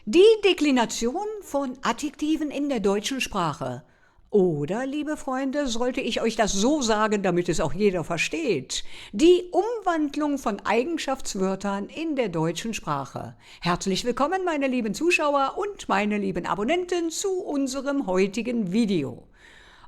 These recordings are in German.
Die Deklination von Adjektiven in der deutschen Sprache. Oder, liebe Freunde, sollte ich euch das so sagen, damit es auch jeder versteht? Die Umwandlung von Eigenschaftswörtern in der deutschen Sprache. Herzlich willkommen, meine lieben Zuschauer und meine lieben Abonnenten, zu unserem heutigen Video.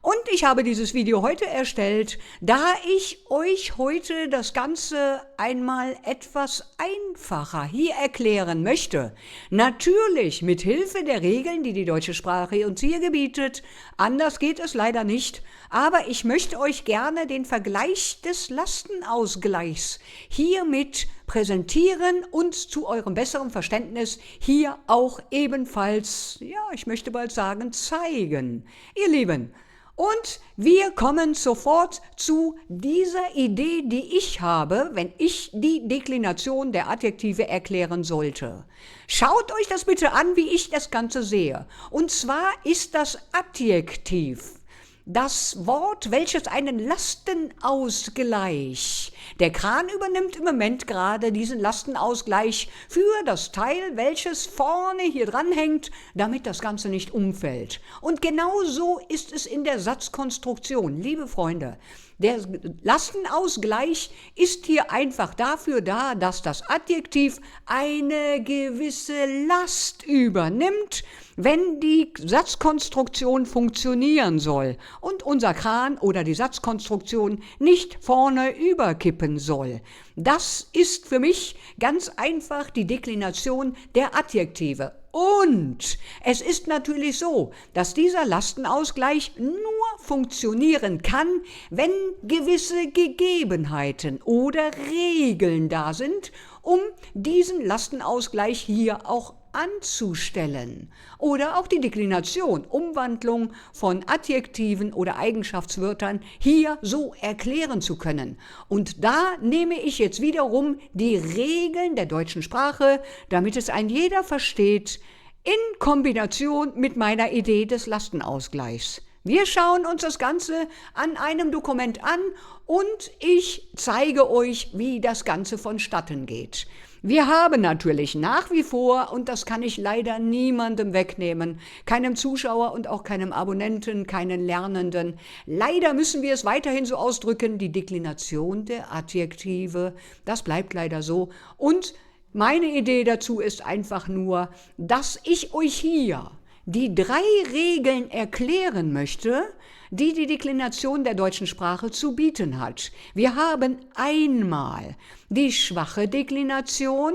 Und ich habe dieses Video heute erstellt, da ich euch heute das Ganze einmal etwas einfacher hier erklären möchte. Natürlich mit Hilfe der Regeln, die die deutsche Sprache uns hier gebietet. Anders geht es leider nicht. Aber ich möchte euch gerne den Vergleich des Lastenausgleichs hiermit präsentieren und zu eurem besseren Verständnis hier auch ebenfalls, ja, ich möchte bald sagen, zeigen. Ihr Lieben, und wir kommen sofort zu dieser Idee, die ich habe, wenn ich die Deklination der Adjektive erklären sollte. Schaut euch das bitte an, wie ich das Ganze sehe. Und zwar ist das Adjektiv das Wort, welches einen Lastenausgleich. Der Kran übernimmt im Moment gerade diesen Lastenausgleich für das Teil, welches vorne hier dran hängt, damit das Ganze nicht umfällt. Und genau so ist es in der Satzkonstruktion, liebe Freunde. Der Lastenausgleich ist hier einfach dafür da, dass das Adjektiv eine gewisse Last übernimmt, wenn die Satzkonstruktion funktionieren soll und unser Kran oder die Satzkonstruktion nicht vorne überkippen soll. Das ist für mich ganz einfach die Deklination der Adjektive. Und es ist natürlich so, dass dieser Lastenausgleich nur funktionieren kann, wenn gewisse Gegebenheiten oder Regeln da sind, um diesen Lastenausgleich hier auch anzustellen. Oder auch die Deklination, Umwandlung von Adjektiven oder Eigenschaftswörtern hier so erklären zu können. Und da nehme ich jetzt wiederum die Regeln der deutschen Sprache, damit es ein jeder versteht, in Kombination mit meiner Idee des Lastenausgleichs. Wir schauen uns das Ganze an einem Dokument an und ich zeige euch, wie das Ganze vonstatten geht. Wir haben natürlich nach wie vor, und das kann ich leider niemandem wegnehmen, keinem Zuschauer und auch keinem Abonnenten, keinen Lernenden, leider müssen wir es weiterhin so ausdrücken, die Deklination der Adjektive, das bleibt leider so. Und meine Idee dazu ist einfach nur, dass ich euch hier die 3 Regeln erklären möchte, die die Deklination der deutschen Sprache zu bieten hat. Wir haben einmal die schwache Deklination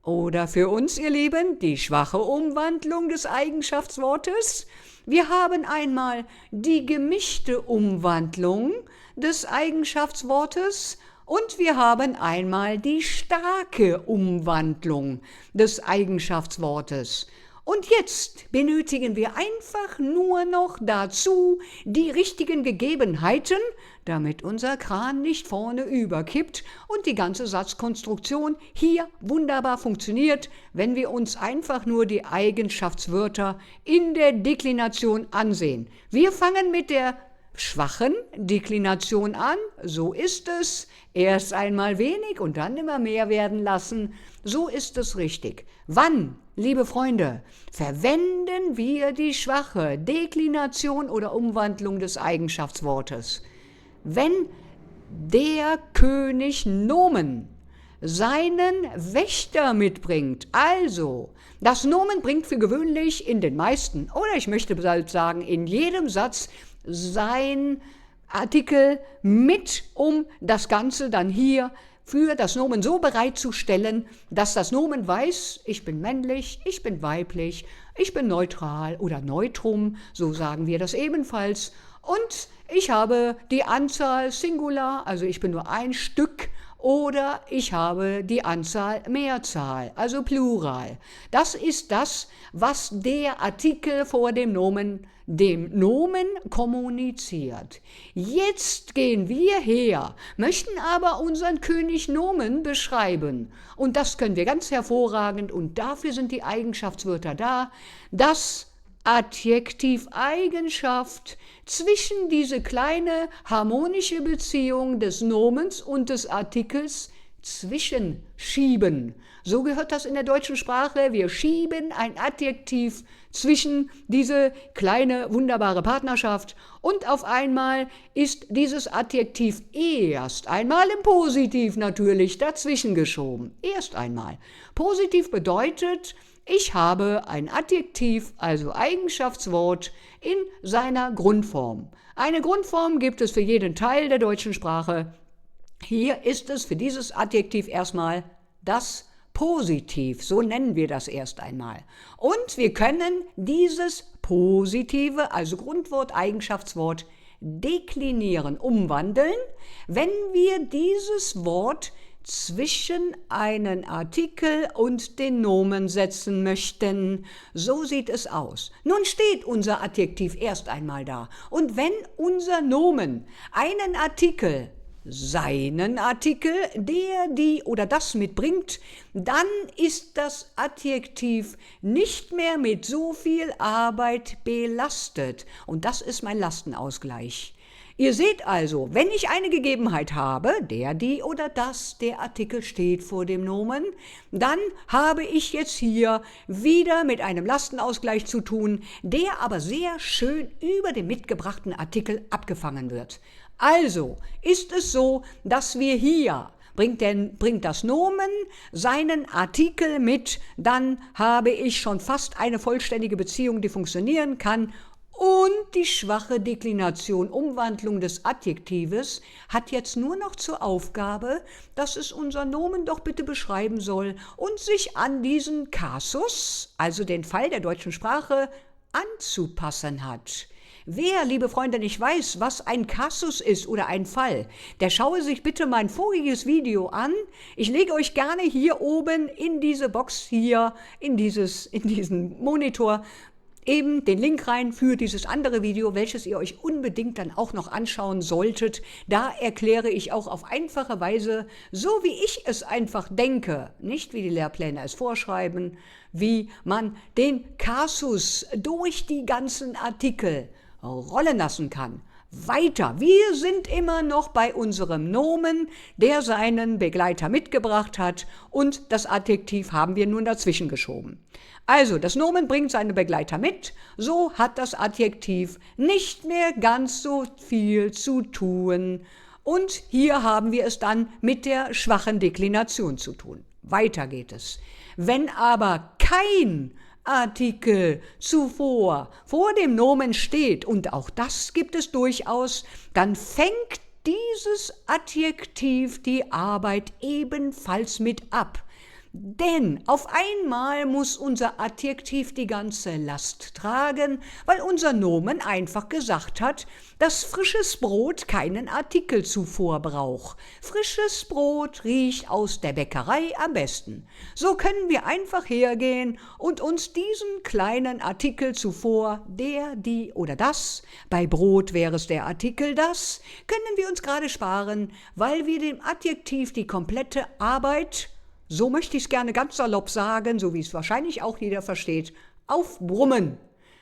oder für uns, ihr Lieben, die schwache Umwandlung des Eigenschaftswortes. Wir haben einmal die gemischte Umwandlung des Eigenschaftswortes und wir haben einmal die starke Umwandlung des Eigenschaftswortes. Und jetzt benötigen wir einfach nur noch dazu die richtigen Gegebenheiten, damit unser Kran nicht vorne überkippt und die ganze Satzkonstruktion hier wunderbar funktioniert, wenn wir uns einfach nur die Eigenschaftswörter in der Deklination ansehen. Wir fangen mit der schwachen Deklination an, so ist es, erst einmal wenig und dann immer mehr werden lassen, so ist es richtig. Wann, liebe Freunde, verwenden wir die schwache Deklination oder Umwandlung des Eigenschaftswortes? Wenn der König Nomen seinen Wächter mitbringt, also das Nomen bringt für gewöhnlich in den meisten, oder ich möchte bald sagen, in jedem Satz sein Artikel mit, um das Ganze dann hier für das Nomen so bereitzustellen, dass das Nomen weiß, ich bin männlich, ich bin weiblich, ich bin neutral oder neutrum, so sagen wir das ebenfalls. Und ich habe die Anzahl Singular, also ich bin nur ein Stück, oder ich habe die Anzahl Mehrzahl, also Plural. Das ist das, was der Artikel vor dem Nomen kommuniziert. Jetzt gehen wir her, möchten aber unseren König Nomen beschreiben. Und das können wir ganz hervorragend und dafür sind die Eigenschaftswörter da, das Adjektiveigenschaft zwischen diese kleine harmonische Beziehung des Nomens und des Artikels zwischenschieben. So gehört das in der deutschen Sprache. Wir schieben ein Adjektiv zwischen diese kleine, wunderbare Partnerschaft und auf einmal ist dieses Adjektiv erst einmal im Positiv natürlich dazwischen geschoben. Erst einmal. Positiv bedeutet, ich habe ein Adjektiv, also Eigenschaftswort, in seiner Grundform. Eine Grundform gibt es für jeden Teil der deutschen Sprache. Hier ist es für dieses Adjektiv erstmal das Positiv, so nennen wir das erst einmal. Und wir können dieses Positive, also Grundwort, Eigenschaftswort, deklinieren, umwandeln, wenn wir dieses Wort zwischen einen Artikel und den Nomen setzen möchten. So sieht es aus. Nun steht unser Adjektiv erst einmal da. Und wenn unser Nomen einen Artikel, seinen Artikel, der, die oder das mitbringt, dann ist das Adjektiv nicht mehr mit so viel Arbeit belastet. Und das ist mein Lastenausgleich. Ihr seht also, wenn ich eine Gegebenheit habe, der, die oder das, der Artikel steht vor dem Nomen, dann habe ich jetzt hier wieder mit einem Lastenausgleich zu tun, der aber sehr schön über dem mitgebrachten Artikel abgefangen wird. Also ist es so, dass wir hier bringt das Nomen seinen Artikel mit, dann habe ich schon fast eine vollständige Beziehung, die funktionieren kann. Und die schwache Deklination, Umwandlung des Adjektives, hat jetzt nur noch zur Aufgabe, dass es unser Nomen doch bitte beschreiben soll und sich an diesen Kasus, also den Fall der deutschen Sprache, anzupassen hat. Wer, liebe Freunde, nicht weiß, was ein Kasus ist oder ein Fall, der schaue sich bitte mein voriges Video an. Ich lege euch gerne hier oben in diese Box hier, in diesen Monitor, eben den Link rein für dieses andere Video, welches ihr euch unbedingt dann auch noch anschauen solltet. Da erkläre ich auch auf einfache Weise, so wie ich es einfach denke, nicht wie die Lehrpläne es vorschreiben, wie man den Kasus durch die ganzen Artikel rollen lassen kann. Weiter, wir sind immer noch bei unserem Nomen, der seinen Begleiter mitgebracht hat und das Adjektiv haben wir nun dazwischen geschoben. Also, das Nomen bringt seine Begleiter mit, so hat das Adjektiv nicht mehr ganz so viel zu tun. Und hier haben wir es dann mit der schwachen Deklination zu tun. Weiter geht es. Wenn aber kein Artikel zuvor vor dem Nomen steht, und auch das gibt es durchaus, dann fängt dieses Adjektiv die Arbeit ebenfalls mit ab. Denn auf einmal muss unser Adjektiv die ganze Last tragen, weil unser Nomen einfach gesagt hat, dass frisches Brot keinen Artikel zuvor braucht. Frisches Brot riecht aus der Bäckerei am besten. So können wir einfach hergehen und uns diesen kleinen Artikel zuvor, der, die oder das, bei Brot wäre es der Artikel das, können wir uns gerade sparen, weil wir dem Adjektiv die komplette Arbeit, so möchte ich es gerne ganz salopp sagen, so wie es wahrscheinlich auch jeder versteht, aufbrummen.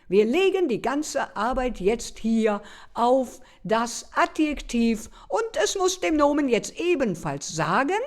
Wir legen die ganze Arbeit jetzt hier auf das Adjektiv und es muss dem Nomen jetzt ebenfalls sagen,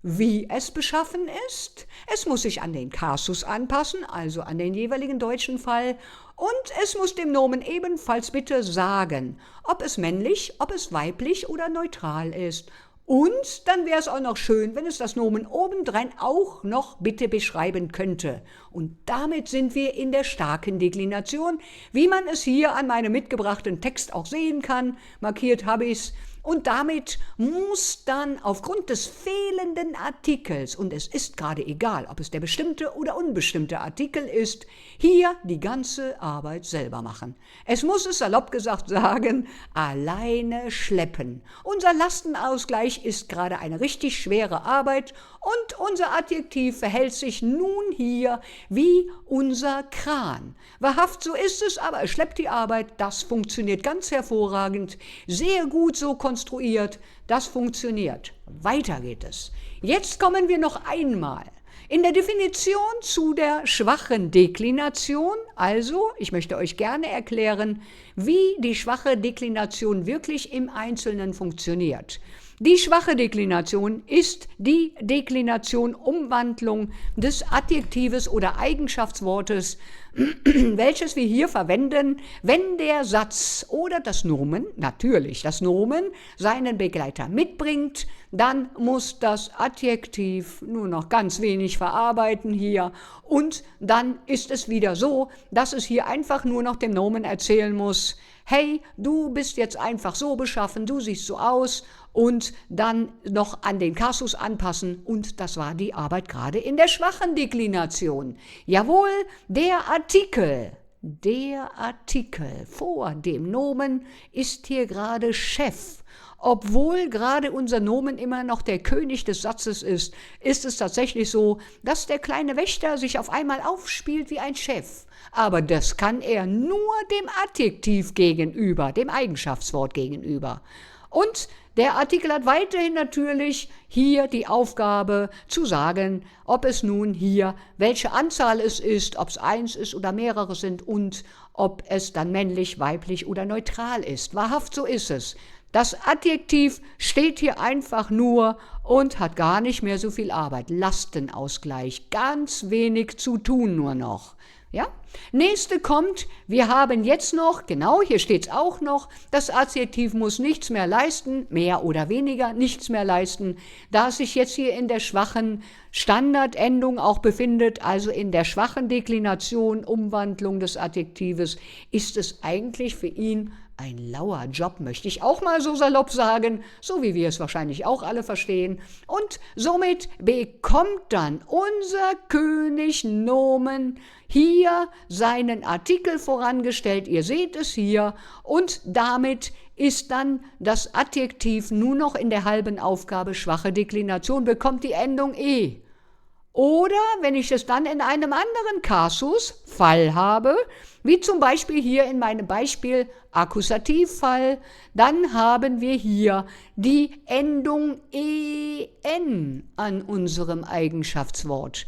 wie es beschaffen ist. Es muss sich an den Kasus anpassen, also an den jeweiligen deutschen Fall. Und es muss dem Nomen ebenfalls bitte sagen, ob es männlich, ob es weiblich oder neutral ist. Und dann wäre es auch noch schön, wenn es das Nomen obendrein auch noch bitte beschreiben könnte. Und damit sind wir in der starken Deklination, wie man es hier an meinem mitgebrachten Text auch sehen kann. Markiert habe ich es. Und damit muss dann aufgrund des fehlenden Artikels, und es ist gerade egal, ob es der bestimmte oder unbestimmte Artikel ist, hier die ganze Arbeit selber machen. Es muss es salopp gesagt sagen, alleine schleppen. Unser Lastenausgleich ist gerade eine richtig schwere Arbeit und unser Adjektiv verhält sich nun hier wie unser Kran. Wahrhaft, so ist es, aber es schleppt die Arbeit, das funktioniert ganz hervorragend, sehr gut so konstruiert, das funktioniert. Weiter geht es. Jetzt kommen wir noch einmal in der Definition zu der schwachen Deklination. Also, ich möchte euch gerne erklären, wie die schwache Deklination wirklich im Einzelnen funktioniert. Die schwache Deklination ist die Deklination, Umwandlung des Adjektives oder Eigenschaftswortes, welches wir hier verwenden, wenn der Satz oder das Nomen, natürlich das Nomen, seinen Begleiter mitbringt, dann muss das Adjektiv nur noch ganz wenig verarbeiten hier und dann ist es wieder so, dass es hier einfach nur noch dem Nomen erzählen muss, hey, du bist jetzt einfach so beschaffen, du siehst so aus und dann noch an den Kasus anpassen und das war die Arbeit gerade in der schwachen Deklination. Jawohl, der Artikel vor dem Nomen ist hier gerade Chef. Obwohl gerade unser Nomen immer noch der König des Satzes ist, ist es tatsächlich so, dass der kleine Wächter sich auf einmal aufspielt wie ein Chef. Aber das kann er nur dem Adjektiv gegenüber, dem Eigenschaftswort gegenüber. Und der Artikel hat weiterhin natürlich hier die Aufgabe zu sagen, ob es nun hier, welche Anzahl es ist, ob es 1 ist oder mehrere sind und ob es dann männlich, weiblich oder neutral ist. Wahrhaft, so ist es. Das Adjektiv steht hier einfach nur und hat gar nicht mehr so viel Arbeit. Lastenausgleich, ganz wenig zu tun nur noch. Ja? Nächste kommt, wir haben jetzt noch, genau, hier steht es auch noch, das Adjektiv muss nichts mehr leisten, mehr oder weniger nichts mehr leisten, da es sich jetzt hier in der schwachen Standardendung auch befindet, also in der schwachen Deklination, Umwandlung des Adjektives, ist es eigentlich für ihn ein lauer Job, möchte ich auch mal so salopp sagen, so wie wir es wahrscheinlich auch alle verstehen. Und somit bekommt dann unser König Nomen hier seinen Artikel vorangestellt, ihr seht es hier, und damit ist dann das Adjektiv nur noch in der halben Aufgabe schwache Deklination, bekommt die Endung e. Oder wenn ich es dann in einem anderen Kasus, Fall habe, wie zum Beispiel hier in meinem Beispiel Akkusativfall, dann haben wir hier die Endung en an unserem Eigenschaftswort.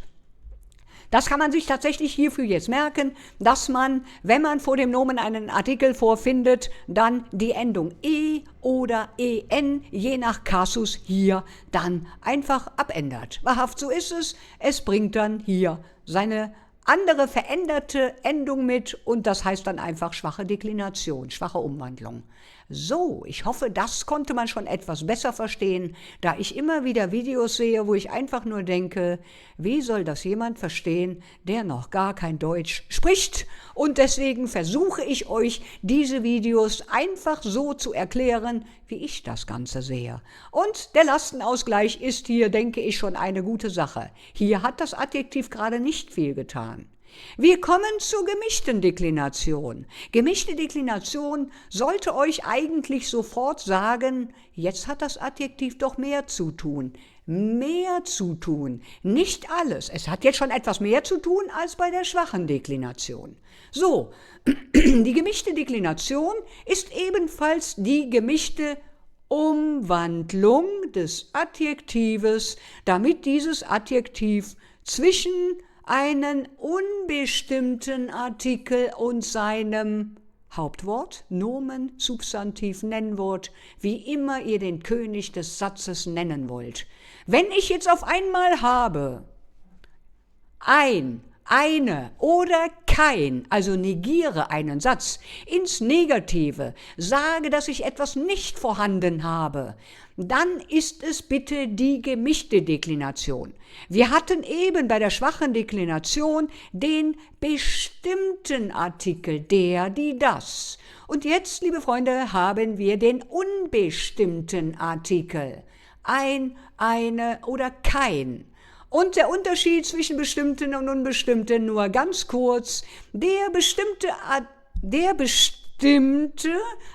Das kann man sich tatsächlich hierfür jetzt merken, dass man, wenn man vor dem Nomen einen Artikel vorfindet, dann die Endung e oder en, je nach Kasus hier, dann einfach abändert. Wahrhaft, so ist es. Es bringt dann hier seine andere veränderte Endung mit und das heißt dann einfach schwache Deklination, schwache Umwandlung. So, ich hoffe, das konnte man schon etwas besser verstehen, da ich immer wieder Videos sehe, wo ich einfach nur denke, wie soll das jemand verstehen, der noch gar kein Deutsch spricht? Und deswegen versuche ich euch, diese Videos einfach so zu erklären, wie ich das Ganze sehe. Und der Lastenausgleich ist hier, denke ich, schon eine gute Sache. Hier hat das Adjektiv gerade nicht viel getan. Wir kommen zur gemischten Deklination. Gemischte Deklination sollte euch eigentlich sofort sagen, jetzt hat das Adjektiv doch mehr zu tun. Mehr zu tun, nicht alles. Es hat jetzt schon etwas mehr zu tun als bei der schwachen Deklination. So, die gemischte Deklination ist ebenfalls die gemischte Umwandlung des Adjektives, damit dieses Adjektiv zwischen einen unbestimmten Artikel und seinem Hauptwort, Nomen, Substantiv, Nennwort, wie immer ihr den König des Satzes nennen wollt. Wenn ich jetzt auf einmal habe, ein, eine oder kein, also negiere einen Satz, ins Negative, sage, dass ich etwas nicht vorhanden habe, dann ist es bitte die gemischte Deklination. Wir hatten eben bei der schwachen Deklination den bestimmten Artikel, der, die, das. Und jetzt, liebe Freunde, haben wir den unbestimmten Artikel, ein, eine oder kein. Und der Unterschied zwischen bestimmten und unbestimmten nur ganz kurz, der bestimmte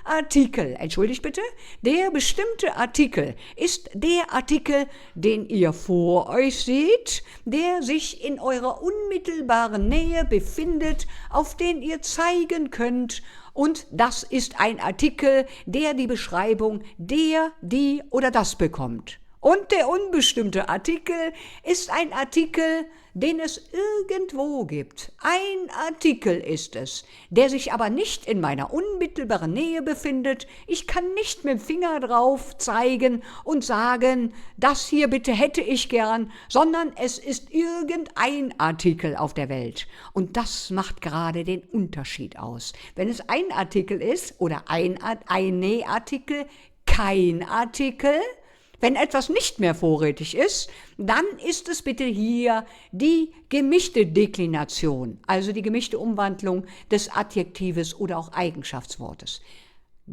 Artikel, entschuldigt bitte, der bestimmte Artikel ist der Artikel, den ihr vor euch seht, der sich in eurer unmittelbaren Nähe befindet, auf den ihr zeigen könnt. Und das ist ein Artikel, der die Beschreibung der, die oder das bekommt. Und der unbestimmte Artikel ist ein Artikel, den es irgendwo gibt. Ein Artikel ist es, der sich aber nicht in meiner unmittelbaren unmittelbarer Nähe befindet. Ich kann nicht mit dem Finger drauf zeigen und sagen, das hier bitte hätte ich gern, sondern es ist irgendein Artikel auf der Welt. Und das macht gerade den Unterschied aus. Wenn es ein Artikel ist oder eine Artikel, kein Artikel, wenn etwas nicht mehr vorrätig ist, dann ist es bitte hier die gemischte Deklination, also die gemischte Umwandlung des Adjektives oder auch Eigenschaftswortes.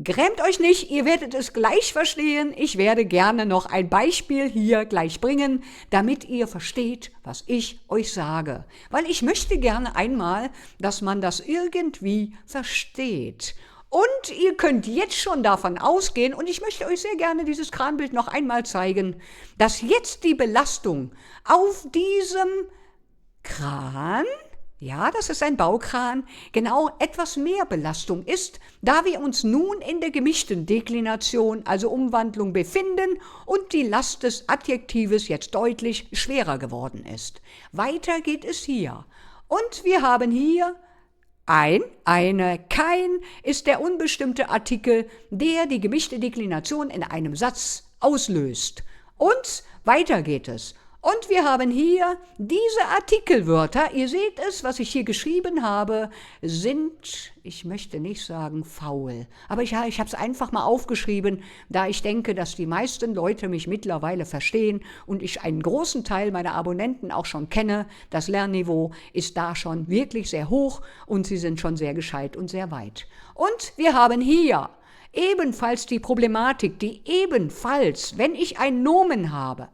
Grämt euch nicht, ihr werdet es gleich verstehen. Ich werde gerne noch ein Beispiel hier gleich bringen, damit ihr versteht, was ich euch sage. Weil ich möchte gerne einmal, dass man das irgendwie versteht. Und ihr könnt jetzt schon davon ausgehen, und ich möchte euch sehr gerne dieses Kranbild noch einmal zeigen, dass jetzt die Belastung auf diesem Kran, ja, das ist ein Baukran, genau etwas mehr Belastung ist, da wir uns nun in der gemischten Deklination, also Umwandlung, befinden und die Last des Adjektives jetzt deutlich schwerer geworden ist. Weiter geht es hier. Und wir haben hier kein ist der unbestimmte Artikel, der die gemischte Deklination in einem Satz auslöst. Und weiter geht es. Und wir haben hier diese Artikelwörter, ihr seht es, was ich hier geschrieben habe, sind, ich möchte nicht sagen faul, aber ich habe es einfach mal aufgeschrieben, da ich denke, dass die meisten Leute mich mittlerweile verstehen und ich einen großen Teil meiner Abonnenten auch schon kenne. Das Lernniveau ist da schon wirklich sehr hoch und sie sind schon sehr gescheit und sehr weit. Und wir haben hier ebenfalls die Problematik, die ebenfalls, wenn ich ein Nomen habe,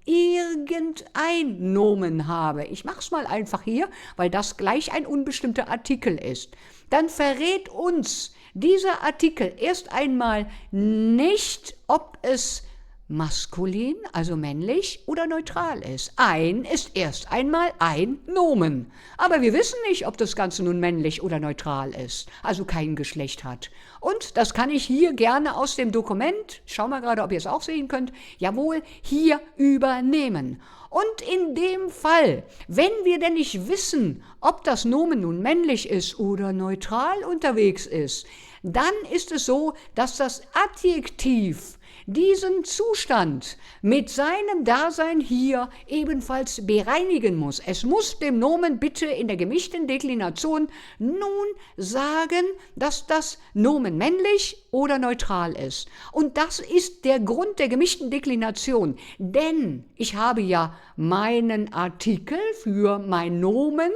irgendein Nomen habe, ich mache es mal einfach hier, weil das gleich ein unbestimmter Artikel ist, dann verrät uns dieser Artikel erst einmal nicht, ob es maskulin, also männlich oder neutral ist. Ein ist erst einmal ein Nomen. Aber wir wissen nicht, ob das Ganze nun männlich oder neutral ist, also kein Geschlecht hat. Und das kann ich hier gerne aus dem Dokument, schau mal gerade, ob ihr es auch sehen könnt, jawohl, hier übernehmen. Und in dem Fall, wenn wir denn nicht wissen, ob das Nomen nun männlich ist oder neutral unterwegs ist, dann ist es so, dass das Adjektiv diesen Zustand mit seinem Dasein hier ebenfalls bereinigen muss. Es muss dem Nomen bitte in der gemischten Deklination nun sagen, dass das Nomen männlich oder neutral ist. Und das ist der Grund der gemischten Deklination, denn ich habe ja meinen Artikel für mein Nomen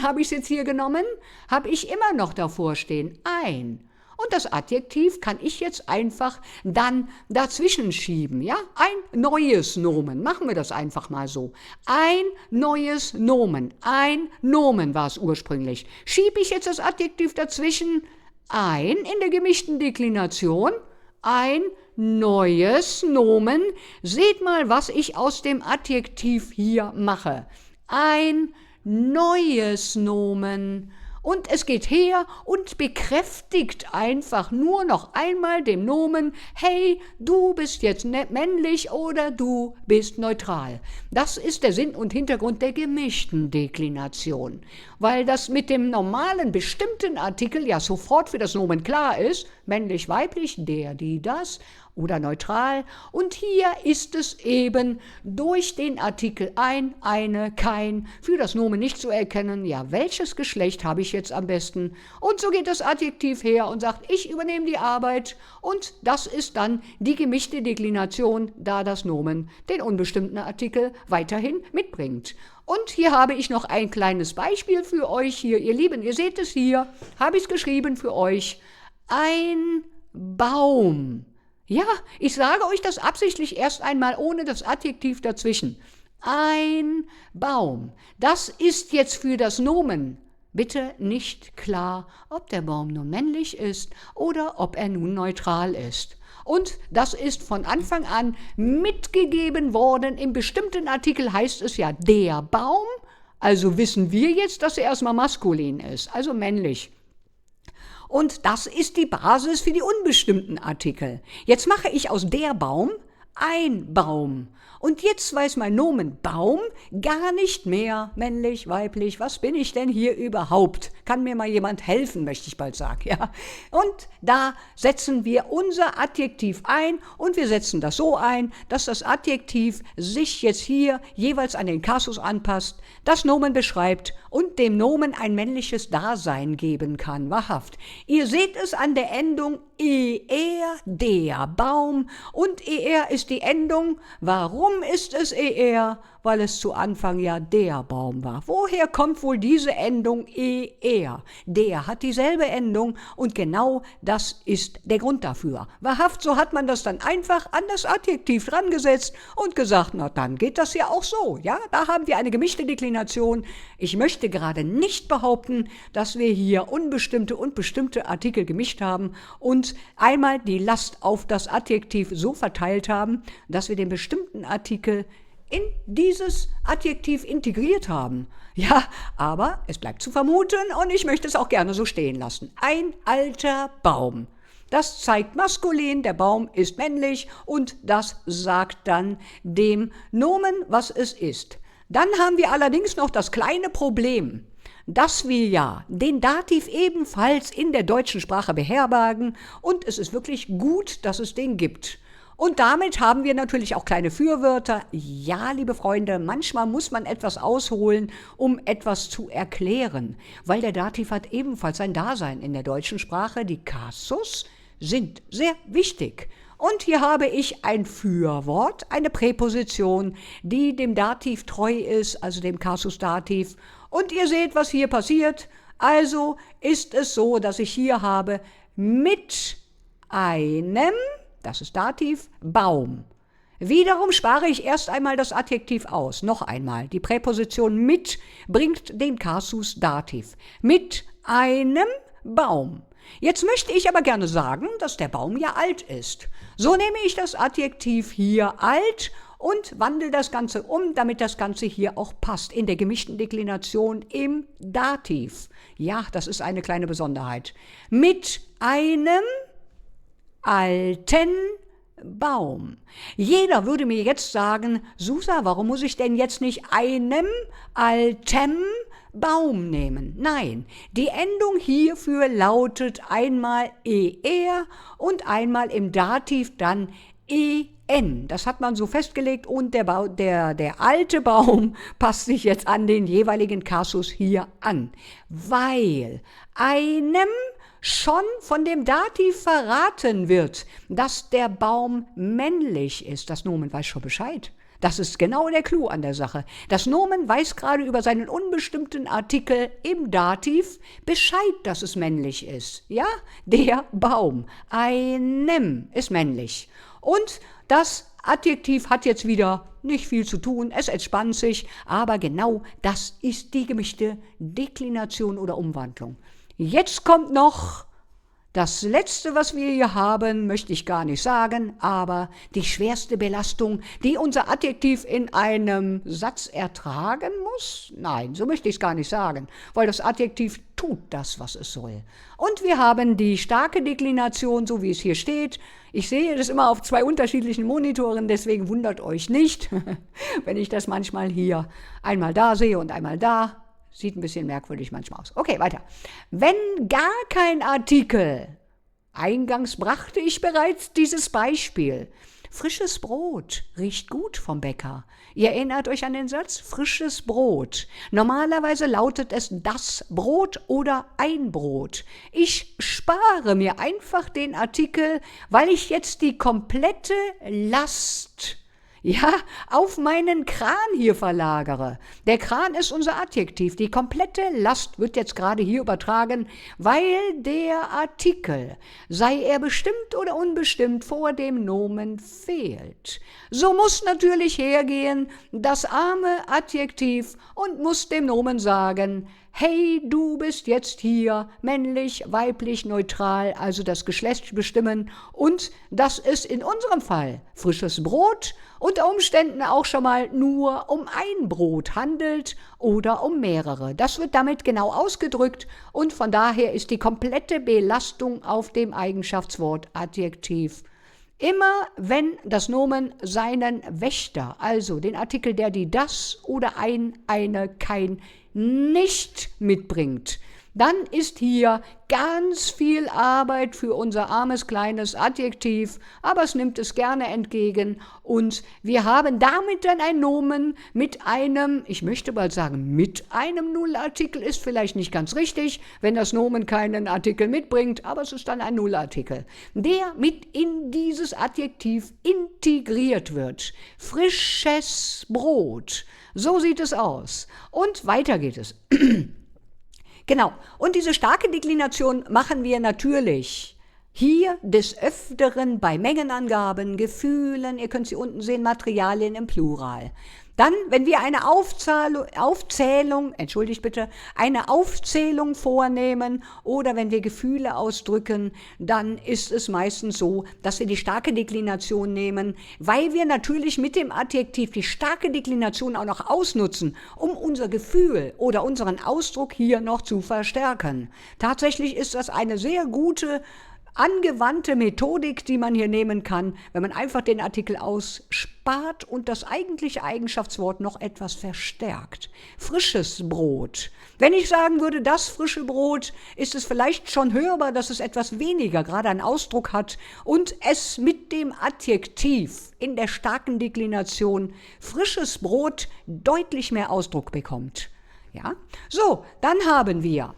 habe ich es jetzt hier genommen, habe ich immer noch davor stehen, ein. Und das Adjektiv kann ich jetzt einfach dann dazwischen schieben, ja? Ein neues Nomen, machen wir das einfach mal so. Ein neues Nomen, ein Nomen war es ursprünglich. Schiebe ich jetzt das Adjektiv dazwischen, ein in der gemischten Deklination, ein neues Nomen. Seht mal, was ich aus dem Adjektiv hier mache. Ein neues Nomen. Und es geht her und bekräftigt einfach nur noch einmal dem Nomen, hey, du bist jetzt männlich oder du bist neutral. Das ist der Sinn und Hintergrund der gemischten Deklination. Weil das mit dem normalen bestimmten Artikel ja sofort für das Nomen klar ist, männlich, weiblich, der, die, das oder neutral. Und hier ist es eben durch den Artikel ein, eine, kein, für das Nomen nicht zu erkennen, ja, welches Geschlecht habe ich jetzt am besten. Und so geht das Adjektiv her und sagt, ich übernehme die Arbeit und das ist dann die gemischte Deklination, da das Nomen den unbestimmten Artikel weiterhin mitbringt. Und hier habe ich noch ein kleines Beispiel für euch hier, ihr Lieben, ihr seht es hier, habe ich es geschrieben für euch, ein Baum. Ja, ich sage euch das absichtlich erst einmal ohne das Adjektiv dazwischen. Ein Baum. Das ist jetzt für das Nomen bitte nicht klar, ob der Baum nun männlich ist oder ob er nun neutral ist. Und das ist von Anfang an mitgegeben worden. Im bestimmten Artikel heißt es ja der Baum. Also wissen wir jetzt, dass er erstmal maskulin ist, also männlich. Und das ist die Basis für die unbestimmten Artikel. Jetzt mache ich aus der Baum ein Baum. Und jetzt weiß mein Nomen Baum gar nicht mehr, männlich, weiblich, was bin ich denn hier überhaupt? Kann mir mal jemand helfen, möchte ich bald sagen, ja? Und da setzen wir unser Adjektiv ein und wir setzen das so ein, dass das Adjektiv sich jetzt hier jeweils an den Kasus anpasst, das Nomen beschreibt und dem Nomen ein männliches Dasein geben kann, wahrhaft. Ihr seht es an der Endung er, der Baum, und er ist die Endung. Warum ist es er? Weil es zu Anfang ja der Baum war. Woher kommt wohl diese Endung er? Der hat dieselbe Endung und genau das ist der Grund dafür. Wahrhaft, so hat man das dann einfach an das Adjektiv dran gesetzt und gesagt, na dann geht das ja auch so. Ja, da haben wir eine gemischte Deklination. Ich möchte gerade nicht behaupten, dass wir hier unbestimmte und bestimmte Artikel gemischt haben und einmal die Last auf das Adjektiv so verteilt haben, dass wir den bestimmten Artikel in dieses Adjektiv integriert haben. Ja, aber es bleibt zu vermuten und ich möchte es auch gerne so stehen lassen. Ein alter Baum. Das zeigt maskulin, der Baum ist männlich und das sagt dann dem Nomen, was es ist. Dann haben wir allerdings noch das kleine Problem, dass wir ja den Dativ ebenfalls in der deutschen Sprache beherbergen und es ist wirklich gut, dass es den gibt. Und damit haben wir natürlich auch kleine Fürwörter. Ja, liebe Freunde, manchmal muss man etwas ausholen, um etwas zu erklären, weil der Dativ hat ebenfalls ein Dasein in der deutschen Sprache. Die Kasus sind sehr wichtig. Und hier habe ich ein Fürwort, eine Präposition, die dem Dativ treu ist, also dem Kasus Dativ. Und ihr seht, was hier passiert. Also ist es so, dass ich hier habe mit einem, das ist Dativ, Baum. Wiederum spare ich erst einmal das Adjektiv aus. Noch einmal, die Präposition mit bringt den Kasus Dativ. Mit einem Baum. Jetzt möchte ich aber gerne sagen, dass der Baum ja alt ist. So nehme ich das Adjektiv hier alt und wandle das Ganze um, damit das Ganze hier auch passt, in der gemischten Deklination im Dativ. Ja, das ist eine kleine Besonderheit. Mit einem alten Baum. Jeder würde mir jetzt sagen, Susa, warum muss ich denn jetzt nicht einem alten Baum nehmen? Nein, die Endung hierfür lautet einmal er und einmal im Dativ dann en. Das hat man so festgelegt und der alte Baum passt sich jetzt an den jeweiligen Kasus hier an, weil einem schon von dem Dativ verraten wird, dass der Baum männlich ist. Das Nomen weiß schon Bescheid. Das ist genau der Clou an der Sache. Das Nomen weiß gerade über seinen unbestimmten Artikel im Dativ Bescheid, dass es männlich ist. Ja, der Baum, einem, ist männlich. Und das Adjektiv hat jetzt wieder nicht viel zu tun, es entspannt sich, aber genau das ist die gemischte Deklination oder Umwandlung. Jetzt kommt noch das Letzte, was wir hier haben, möchte ich gar nicht sagen, aber die schwerste Belastung, die unser Adjektiv in einem Satz ertragen muss? Nein, so möchte ich es gar nicht sagen, weil das Adjektiv tut das, was es soll. Und wir haben die starke Deklination, so wie es hier steht. Ich sehe das immer auf 2 unterschiedlichen Monitoren, deswegen wundert euch nicht, wenn ich das manchmal hier einmal da sehe und einmal da. Sieht ein bisschen merkwürdig manchmal aus. Okay, weiter. Wenn gar kein Artikel, eingangs brachte ich bereits dieses Beispiel. Frisches Brot riecht gut vom Bäcker. Ihr erinnert euch an den Satz? Frisches Brot. Normalerweise lautet es das Brot oder ein Brot. Ich spare mir einfach den Artikel, weil ich jetzt die komplette Last auf meinen Kran hier verlagere. Der Kran ist unser Adjektiv. Die komplette Last wird jetzt gerade hier übertragen, weil der Artikel, sei er bestimmt oder unbestimmt, vor dem Nomen fehlt. So muss natürlich hergehen das arme Adjektiv und muss dem Nomen sagen, hey, du bist jetzt hier männlich, weiblich, neutral, also das Geschlecht bestimmen und das ist in unserem Fall frisches Brot, unter Umständen auch schon mal nur um ein Brot handelt oder um mehrere. Das wird damit genau ausgedrückt und von daher ist die komplette Belastung auf dem Eigenschaftswort Adjektiv Immer wenn das Nomen seinen Wächter, also den Artikel der, die, das oder ein, eine, kein, nicht mitbringt, dann ist hier ganz viel Arbeit für unser armes kleines Adjektiv, aber es nimmt es gerne entgegen und wir haben damit dann ein Nomen mit einem, ich möchte bald sagen, mit einem Nullartikel ist vielleicht nicht ganz richtig, wenn das Nomen keinen Artikel mitbringt, aber es ist dann ein Nullartikel, der mit in dieses Adjektiv integriert wird. Frisches Brot, so sieht es aus. Und weiter geht es. Genau, und diese starke Deklination machen wir natürlich hier des Öfteren bei Mengenangaben, Gefühlen, ihr könnt sie unten sehen, Materialien im Plural. Dann, wenn wir eine Aufzählung vornehmen oder wenn wir Gefühle ausdrücken, dann ist es meistens so, dass wir die starke Deklination nehmen, weil wir natürlich mit dem Adjektiv die starke Deklination auch noch ausnutzen, um unser Gefühl oder unseren Ausdruck hier noch zu verstärken. Tatsächlich ist das eine sehr gute angewandte Methodik, die man hier nehmen kann, wenn man einfach den Artikel ausspart und das eigentliche Eigenschaftswort noch etwas verstärkt. Frisches Brot. Wenn ich sagen würde, das frische Brot, ist es vielleicht schon hörbar, dass es etwas weniger gerade einen Ausdruck hat und es mit dem Adjektiv in der starken Deklination frisches Brot deutlich mehr Ausdruck bekommt. Ja? So, dann haben wir.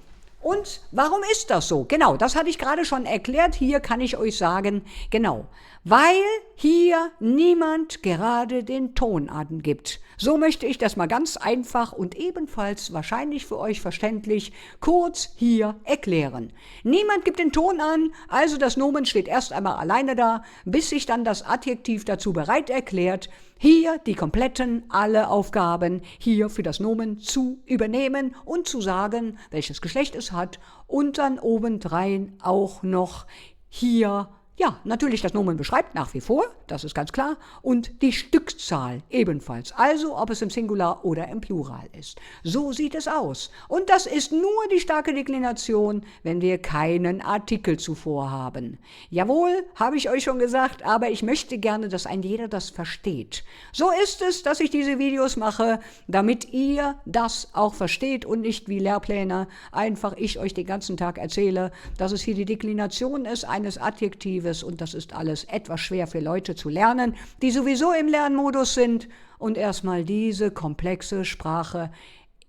Und warum ist das so? Genau, das hatte ich gerade schon erklärt. Hier kann ich euch sagen, genau, weil hier niemand gerade den Ton angibt. So möchte ich das mal ganz einfach und ebenfalls wahrscheinlich für euch verständlich kurz hier erklären. Niemand gibt den Ton an, also das Nomen steht erst einmal alleine da, bis sich dann das Adjektiv dazu bereit erklärt, hier die kompletten, alle Aufgaben hier für das Nomen zu übernehmen und zu sagen, welches Geschlecht es hat und dann obendrein auch noch hier, ja, natürlich das Nomen beschreibt nach wie vor, das ist ganz klar, und die Stückzahl ebenfalls, also ob es im Singular oder im Plural ist. So sieht es aus. Und das ist nur die starke Deklination, wenn wir keinen Artikel zuvor haben. Jawohl, habe ich euch schon gesagt, aber ich möchte gerne, dass ein jeder das versteht. So ist es, dass ich diese Videos mache, damit ihr das auch versteht und nicht wie Lehrpläne einfach ich euch den ganzen Tag erzähle, dass es hier die Deklination ist eines Adjektivs und das ist alles etwas schwer für Leute zu lernen, die sowieso im Lernmodus sind und erstmal diese komplexe Sprache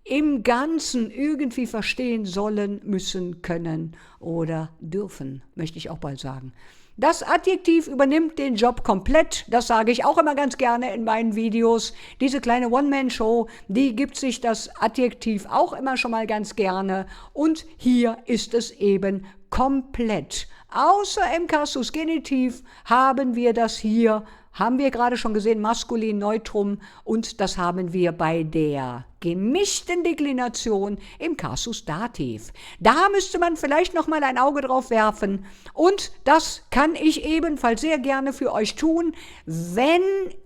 im Ganzen irgendwie verstehen sollen, müssen, können oder dürfen, möchte ich auch bald sagen. Das Adjektiv übernimmt den Job komplett, das sage ich auch immer ganz gerne in meinen Videos. Diese kleine One-Man-Show, die gibt sich das Adjektiv auch immer schon mal ganz gerne und hier ist es eben komplett. Außer im Kasus Genitiv haben wir das hier, haben wir gerade schon gesehen, Maskulin, Neutrum und das haben wir bei der gemischten Deklination im Kasus Dativ. Da müsste man vielleicht noch mal ein Auge drauf werfen und das kann ich ebenfalls sehr gerne für euch tun. Wenn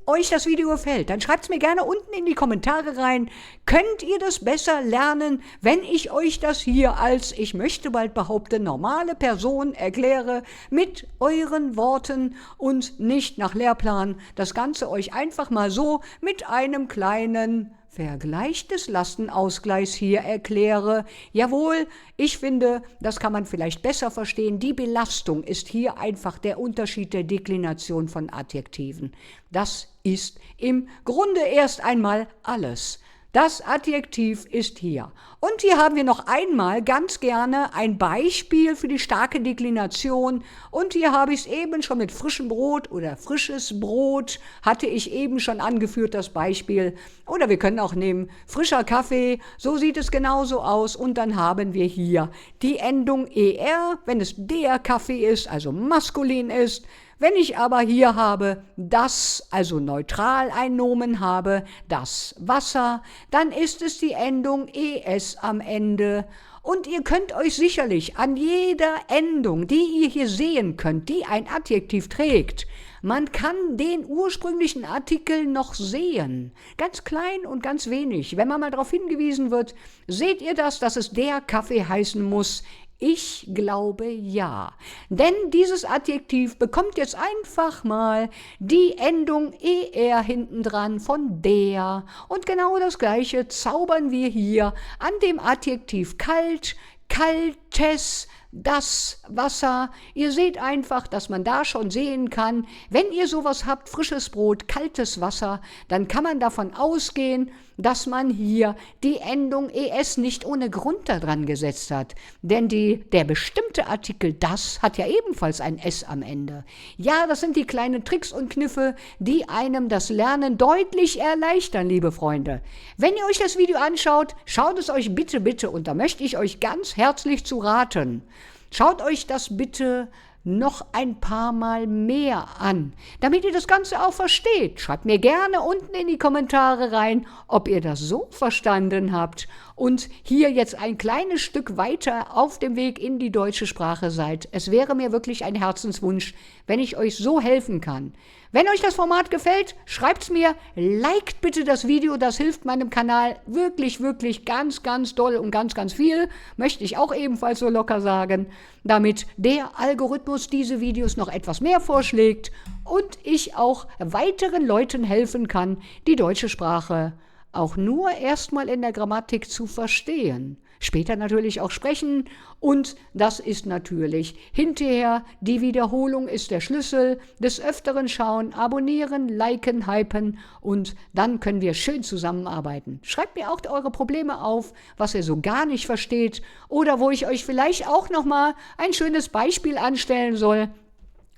euch das Video gefällt, dann schreibt es mir gerne unten in die Kommentare rein. Könnt ihr das besser lernen, wenn ich euch das hier als, ich möchte bald behaupten, normale Person erkläre, mit euren Worten und nicht nach Lehrplan, das Ganze euch einfach mal so mit einem kleinen Vergleich des Lastenausgleichs hier erkläre. Jawohl, ich finde, das kann man vielleicht besser verstehen. Die Belastung ist hier einfach der Unterschied der Deklination von Adjektiven. Das ist im Grunde erst einmal alles. Das Adjektiv ist hier. Und hier haben wir noch einmal ganz gerne ein Beispiel für die starke Deklination. Und hier habe ich es eben schon mit frischem Brot oder frisches Brot, hatte ich eben schon angeführt, das Beispiel. Oder wir können auch nehmen frischer Kaffee, so sieht es genauso aus. Und dann haben wir hier die Endung ER, wenn es der Kaffee ist, also maskulin ist. Wenn ich aber hier habe, das, also neutral ein Nomen habe, das Wasser, dann ist es die Endung ES am Ende. Und ihr könnt euch sicherlich an jeder Endung, die ihr hier sehen könnt, die ein Adjektiv trägt, man kann den ursprünglichen Artikel noch sehen. Ganz klein und ganz wenig. Wenn man mal darauf hingewiesen wird, seht ihr das, dass es der Kaffee heißen muss, Ich glaube ja. Denn dieses Adjektiv bekommt jetzt einfach mal die Endung er hinten dran von der. Und genau das Gleiche zaubern wir hier an dem Adjektiv kalt, kaltes, das Wasser. Ihr seht einfach, dass man da schon sehen kann, wenn ihr sowas habt, frisches Brot, kaltes Wasser, dann kann man davon ausgehen, dass man hier die Endung es nicht ohne Grund da dran gesetzt hat. Denn der bestimmte Artikel das hat ja ebenfalls ein S am Ende. Ja, das sind die kleinen Tricks und Kniffe, die einem das Lernen deutlich erleichtern, liebe Freunde. Wenn ihr euch das Video anschaut, schaut es euch bitte, und da möchte ich euch ganz herzlich zu raten, schaut euch das bitte noch ein paar Mal mehr an, damit ihr das Ganze auch versteht. Schreibt mir gerne unten in die Kommentare rein, ob ihr das so verstanden habt und hier jetzt ein kleines Stück weiter auf dem Weg in die deutsche Sprache seid. Es wäre mir wirklich ein Herzenswunsch, wenn ich euch so helfen kann. Wenn euch das Format gefällt, schreibt's mir, liked bitte das Video, das hilft meinem Kanal wirklich ganz doll und ganz viel, möchte ich auch ebenfalls so locker sagen, damit der Algorithmus diese Videos noch etwas mehr vorschlägt und ich auch weiteren Leuten helfen kann, die deutsche Sprache auch nur erstmal in der Grammatik zu verstehen. Später natürlich auch sprechen und das ist natürlich hinterher, die Wiederholung ist der Schlüssel, des Öfteren schauen, abonnieren, liken, hypen und dann können wir schön zusammenarbeiten. Schreibt mir auch eure Probleme auf, was ihr so gar nicht versteht oder wo ich euch vielleicht auch nochmal ein schönes Beispiel anstellen soll,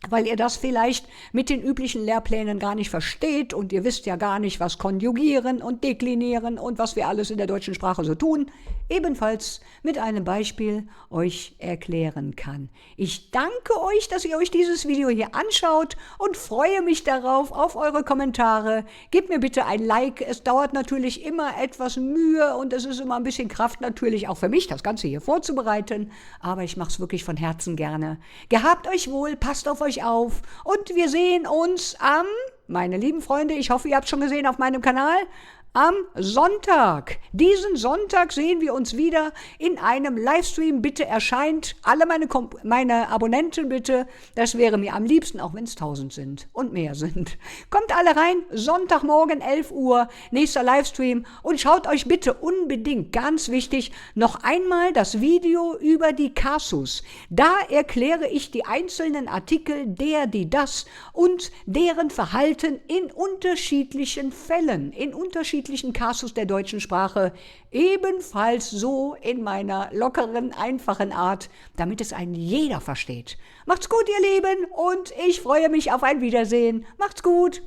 weil ihr das vielleicht mit den üblichen Lehrplänen gar nicht versteht und ihr wisst ja gar nicht, was konjugieren und deklinieren und was wir alles in der deutschen Sprache so tun, ebenfalls mit einem Beispiel euch erklären kann. Ich danke euch, dass ihr euch dieses Video hier anschaut und freue mich darauf, auf eure Kommentare. Gebt mir bitte ein Like, es dauert natürlich immer etwas Mühe und es ist immer ein bisschen Kraft natürlich auch für mich, das Ganze hier vorzubereiten, aber ich mache es wirklich von Herzen gerne. Gehabt euch wohl, passt auf euch auf und wir sehen uns meine lieben Freunde, ich hoffe, ihr habt es schon gesehen auf meinem Kanal, am Sonntag. Diesen Sonntag sehen wir uns wieder in einem Livestream. Bitte erscheint alle meine Abonnenten bitte. Das wäre mir am liebsten, auch wenn es 1000 sind und mehr sind. Kommt alle rein, Sonntagmorgen 11 Uhr, nächster Livestream und schaut euch bitte unbedingt, ganz wichtig, noch einmal das Video über die Kasus. Da erkläre ich die einzelnen Artikel, der, die, das und deren Verhalten in unterschiedlichen Fällen, in unterschiedlichen Kasus der deutschen Sprache, ebenfalls so in meiner lockeren, einfachen Art, damit es einen jeder versteht. Macht's gut, ihr Lieben, und ich freue mich auf ein Wiedersehen. Macht's gut.